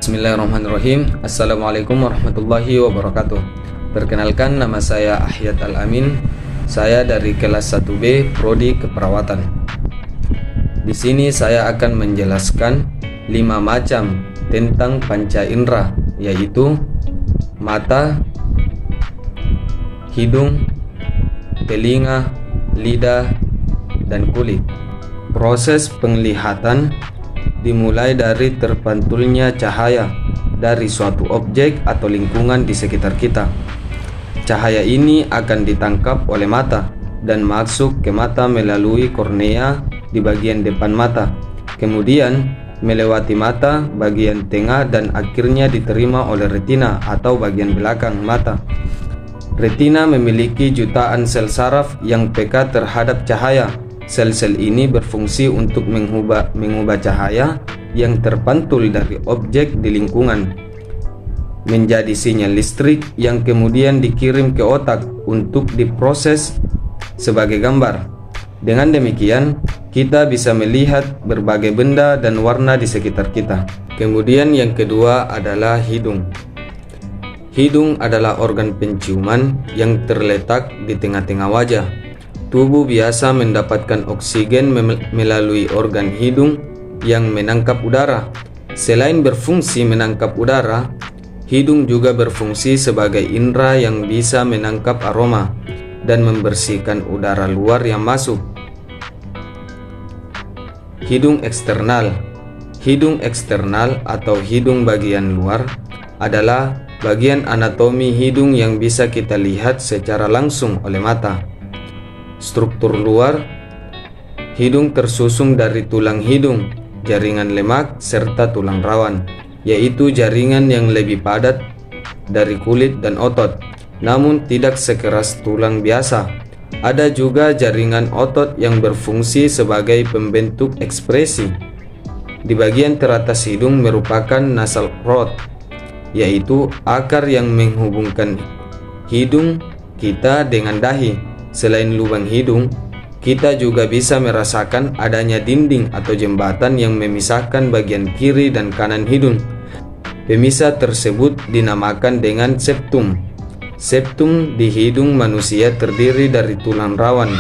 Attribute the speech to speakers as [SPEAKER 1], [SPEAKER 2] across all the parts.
[SPEAKER 1] Bismillahirrahmanirrahim. Assalamualaikum warahmatullahi wabarakatuh. Perkenalkan, nama saya Ahyat Al-Amin. Saya dari kelas 1B Prodi Keperawatan. Di sini saya akan menjelaskan 5 macam tentang panca indera, yaitu mata, hidung, telinga, lidah, dan kulit. Proses penglihatan dimulai dari terpantulnya cahaya dari suatu objek atau lingkungan di sekitar kita. Cahaya ini akan ditangkap oleh mata dan masuk ke mata melalui kornea di bagian depan mata, kemudian melewati mata bagian tengah dan akhirnya diterima oleh retina atau bagian belakang mata. Retina memiliki jutaan sel saraf yang peka terhadap cahaya. Sel-sel ini berfungsi untuk mengubah cahaya yang terpantul dari objek di lingkungan menjadi sinyal listrik yang kemudian dikirim ke otak untuk diproses sebagai gambar. Dengan demikian, kita bisa melihat berbagai benda dan warna di sekitar kita. Kemudian yang kedua adalah hidung. Hidung adalah organ penciuman yang terletak di tengah-tengah wajah. Tubuh biasa mendapatkan oksigen melalui organ hidung yang menangkap udara. Selain berfungsi menangkap udara, hidung juga berfungsi sebagai indera yang bisa menangkap aroma dan membersihkan udara luar yang masuk. Hidung eksternal. Hidung eksternal atau hidung bagian luar adalah bagian anatomi hidung yang bisa kita lihat secara langsung oleh mata. Struktur luar hidung tersusun dari tulang hidung, jaringan lemak, serta tulang rawan, yaitu jaringan yang lebih padat dari kulit dan otot, namun tidak sekeras tulang biasa. Ada juga jaringan otot yang berfungsi sebagai pembentuk ekspresi. Di bagian teratas hidung merupakan nasal rod, yaitu akar yang menghubungkan hidung kita dengan dahi. Selain lubang hidung, kita juga bisa merasakan adanya dinding atau jembatan yang memisahkan bagian kiri dan kanan hidung. Pemisah tersebut dinamakan dengan septum. Septum di hidung manusia terdiri dari tulang rawan.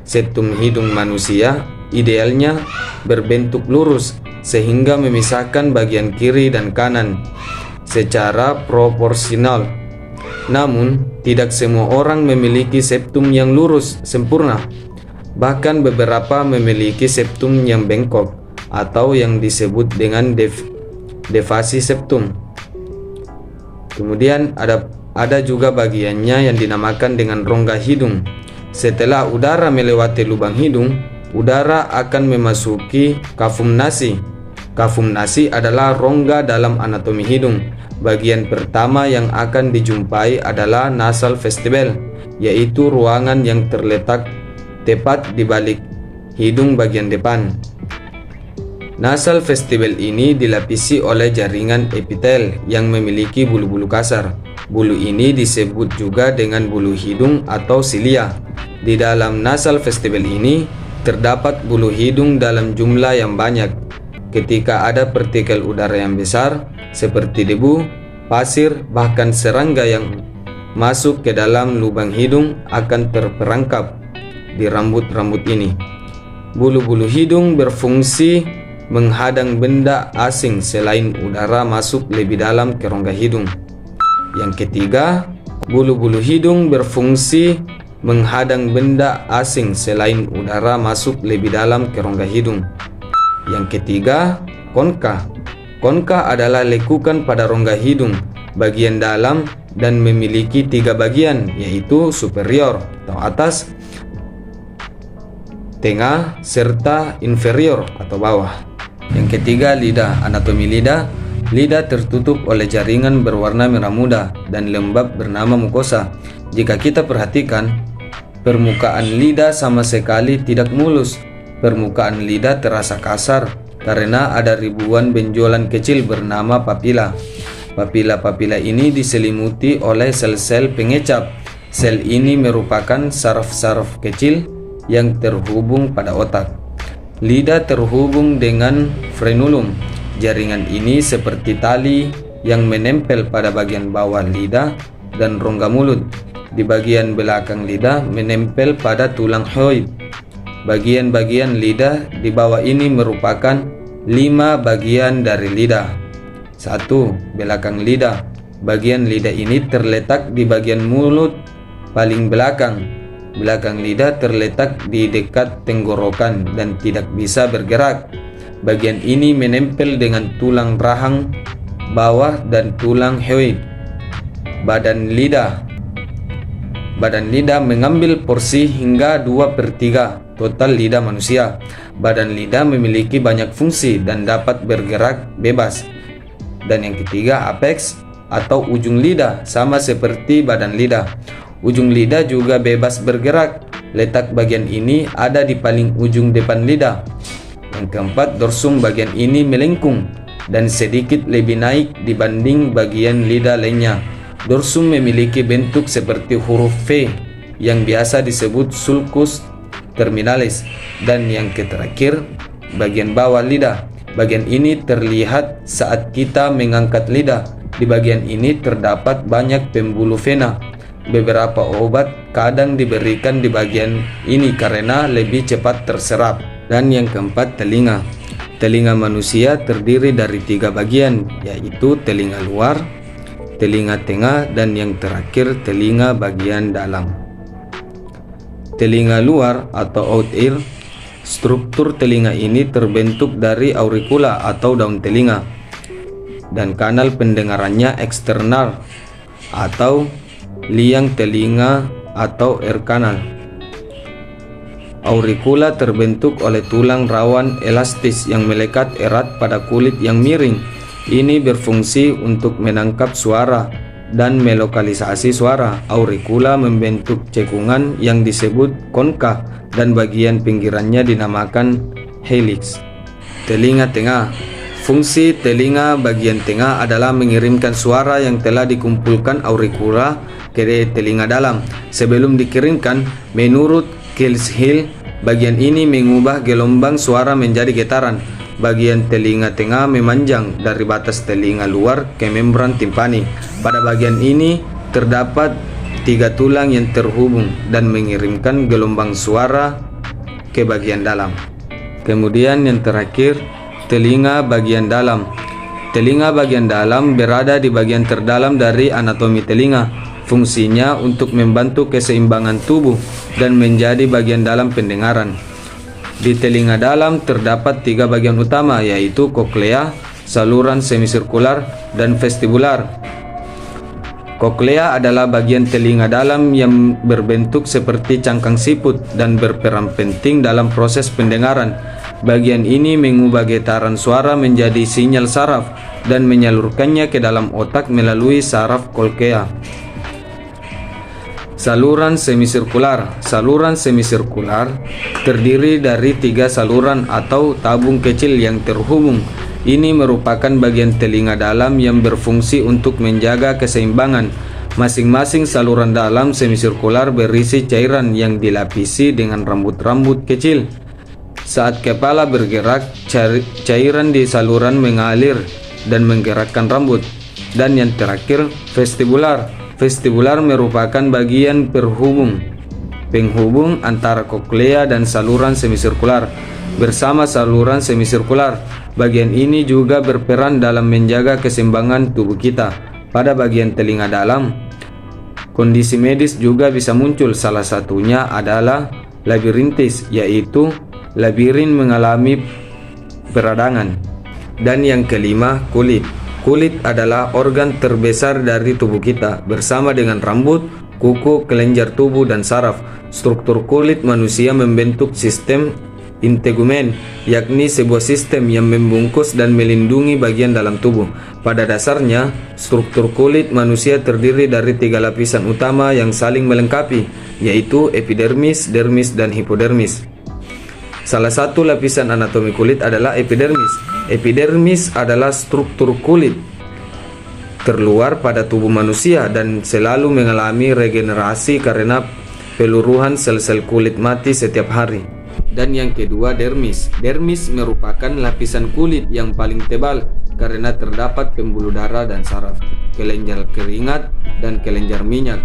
[SPEAKER 1] Septum hidung manusia idealnya berbentuk lurus sehingga memisahkan bagian kiri dan kanan secara proporsional. Namun, tidak semua orang memiliki septum yang lurus sempurna. Bahkan beberapa memiliki septum yang bengkok atau yang disebut dengan defasi septum. Kemudian ada juga bagiannya yang dinamakan dengan rongga hidung. Setelah udara melewati lubang hidung, udara akan memasuki kafum nasi. Kafum nasi adalah rongga dalam anatomi hidung. Bagian pertama yang akan dijumpai adalah nasal vestibel, yaitu ruangan yang terletak tepat di balik hidung bagian depan. Nasal vestibel ini dilapisi oleh jaringan epitel yang memiliki bulu-bulu kasar. Bulu ini disebut juga dengan bulu hidung atau silia. Di dalam nasal vestibel ini terdapat bulu hidung dalam jumlah yang banyak. Ketika ada partikel udara yang besar seperti debu, pasir, bahkan serangga yang masuk ke dalam lubang hidung akan terperangkap di rambut-rambut ini. Bulu-bulu hidung berfungsi menghadang benda asing selain udara masuk lebih dalam ke rongga hidung. Yang ketiga, bulu-bulu hidung berfungsi menghadang benda asing selain udara masuk lebih dalam ke rongga hidung. Yang ketiga, konka. Konka adalah lekukan pada rongga hidung bagian dalam dan memiliki 3 bagian, yaitu superior atau atas, tengah, serta inferior atau bawah. Yang ketiga, lidah. Anatomi lidah. Lidah tertutup oleh jaringan berwarna merah muda dan lembab bernama mukosa. Jika kita perhatikan, permukaan lidah sama sekali tidak mulus. Permukaan lidah terasa kasar karena ada ribuan benjolan kecil bernama papila. Papila-papila ini diselimuti oleh sel-sel pengecap. Sel ini merupakan saraf-saraf kecil yang terhubung pada otak. Lidah terhubung dengan frenulum. Jaringan ini seperti tali yang menempel pada bagian bawah lidah dan rongga mulut. Di bagian belakang lidah menempel pada tulang hyoid. Bagian-bagian lidah di bawah ini merupakan 5 bagian dari lidah. 1. Belakang lidah. Bagian lidah ini terletak di bagian mulut paling belakang. Belakang lidah terletak di dekat tenggorokan dan tidak bisa bergerak. Bagian ini menempel dengan tulang rahang bawah dan tulang hyoid. Badan lidah. Badan lidah mengambil porsi hingga 2/3 total lidah manusia. Badan lidah memiliki banyak fungsi dan dapat bergerak bebas. Dan yang ketiga, apex atau ujung lidah, sama seperti badan lidah. Ujung lidah juga bebas bergerak. Letak bagian ini ada di paling ujung depan lidah. Yang keempat, dorsum. Bagian ini melengkung dan sedikit lebih naik dibanding bagian lidah lainnya. Dorsum memiliki bentuk seperti huruf V yang biasa disebut sulcus terminalis. Dan yang terakhir, bagian bawah lidah. Bagian ini terlihat saat kita mengangkat lidah. Di bagian ini terdapat banyak pembuluh vena. Beberapa obat kadang diberikan di bagian ini karena lebih cepat terserap. Dan yang keempat, telinga. Telinga manusia terdiri dari 3 bagian, yaitu telinga luar, telinga tengah, dan yang terakhir telinga bagian dalam. Telinga luar atau out ear. Struktur telinga ini terbentuk dari auricula atau daun telinga, dan kanal pendengarannya eksternal atau liang telinga atau ear canal. Auricula terbentuk oleh tulang rawan elastis yang melekat erat pada kulit yang miring. Ini berfungsi untuk menangkap suara dan melokalisasi suara. Auricula membentuk cekungan yang disebut konka dan bagian pinggirannya dinamakan helix. Telinga tengah. Fungsi telinga bagian tengah adalah mengirimkan suara yang telah dikumpulkan auricula ke telinga dalam. Sebelum dikirimkan, menurut Kilshill, bagian ini mengubah gelombang suara menjadi getaran. Bagian telinga tengah memanjang dari batas telinga luar ke membran timpani. Pada bagian ini terdapat 3 tulang yang terhubung dan mengirimkan gelombang suara ke bagian dalam. Kemudian yang terakhir, telinga bagian dalam. Telinga bagian dalam berada di bagian terdalam dari anatomi telinga. Fungsinya untuk membantu keseimbangan tubuh dan menjadi bagian dalam pendengaran. Di telinga dalam terdapat 3 bagian utama, yaitu koklea, saluran semisirkular, dan vestibular. Koklea adalah bagian telinga dalam yang berbentuk seperti cangkang siput dan berperan penting dalam proses pendengaran. Bagian ini mengubah getaran suara menjadi sinyal saraf dan menyalurkannya ke dalam otak melalui saraf koklea. Saluran semisirkular. Saluran semisirkular terdiri dari 3 saluran atau tabung kecil yang terhubung. Ini merupakan bagian telinga dalam yang berfungsi untuk menjaga keseimbangan. Masing-masing saluran dalam semisirkular berisi cairan yang dilapisi dengan rambut-rambut kecil. Saat kepala bergerak, cairan di saluran mengalir dan menggerakkan rambut. Dan yang terakhir, vestibular. Vestibular merupakan bagian penghubung antara koklea dan saluran semisirkular. Bersama saluran semisirkular, bagian ini juga berperan dalam menjaga keseimbangan tubuh kita. Pada bagian telinga dalam, kondisi medis juga bisa muncul. Salah satunya adalah labirintis, yaitu labirin mengalami peradangan. Dan yang kelima, kulit. Kulit adalah organ terbesar dari tubuh kita, bersama dengan rambut, kuku, kelenjar tubuh, dan saraf. Struktur kulit manusia membentuk sistem integumen, yakni sebuah sistem yang membungkus dan melindungi bagian dalam tubuh. Pada dasarnya, struktur kulit manusia terdiri dari 3 lapisan utama yang saling melengkapi, yaitu epidermis, dermis, dan hipodermis. Salah satu lapisan anatomi kulit adalah epidermis. Epidermis adalah struktur kulit terluar pada tubuh manusia dan selalu mengalami regenerasi karena peluruhan sel-sel kulit mati setiap hari. Dan yang kedua, dermis. Dermis merupakan lapisan kulit yang paling tebal karena terdapat pembuluh darah dan saraf, kelenjar keringat, dan kelenjar minyak.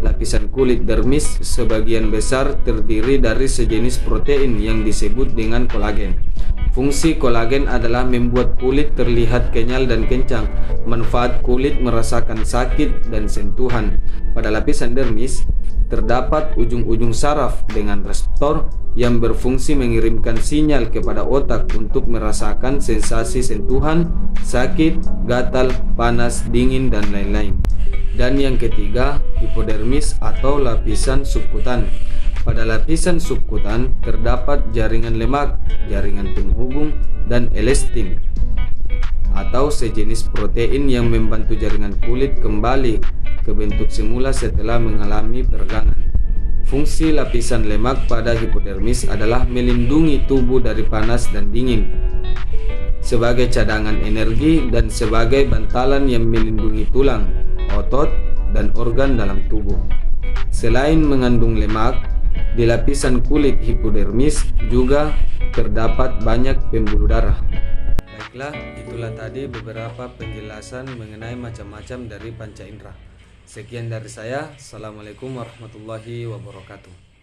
[SPEAKER 1] Lapisan kulit dermis sebagian besar terdiri dari sejenis protein yang disebut dengan kolagen. Fungsi kolagen adalah membuat kulit terlihat kenyal dan kencang. Manfaat kulit merasakan sakit dan sentuhan. Pada lapisan dermis terdapat ujung-ujung saraf dengan reseptor yang berfungsi mengirimkan sinyal kepada otak untuk merasakan sensasi sentuhan, sakit, gatal, panas, dingin, dan lain-lain. Dan yang ketiga, hipodermis atau lapisan subkutan. Pada lapisan subkutan terdapat jaringan lemak, jaringan penghubung, dan elastin atau sejenis protein yang membantu jaringan kulit kembali ke bentuk semula setelah mengalami peregangan. Fungsi lapisan lemak pada hipodermis adalah melindungi tubuh dari panas dan dingin, sebagai cadangan energi, dan sebagai bantalan yang melindungi tulang, otot, dan organ dalam tubuh. Selain mengandung lemak, di lapisan kulit hipodermis juga terdapat banyak pembuluh darah. Baiklah, itulah tadi beberapa penjelasan mengenai macam-macam dari panca indera. Sekian dari saya. Assalamualaikum warahmatullahi wabarakatuh.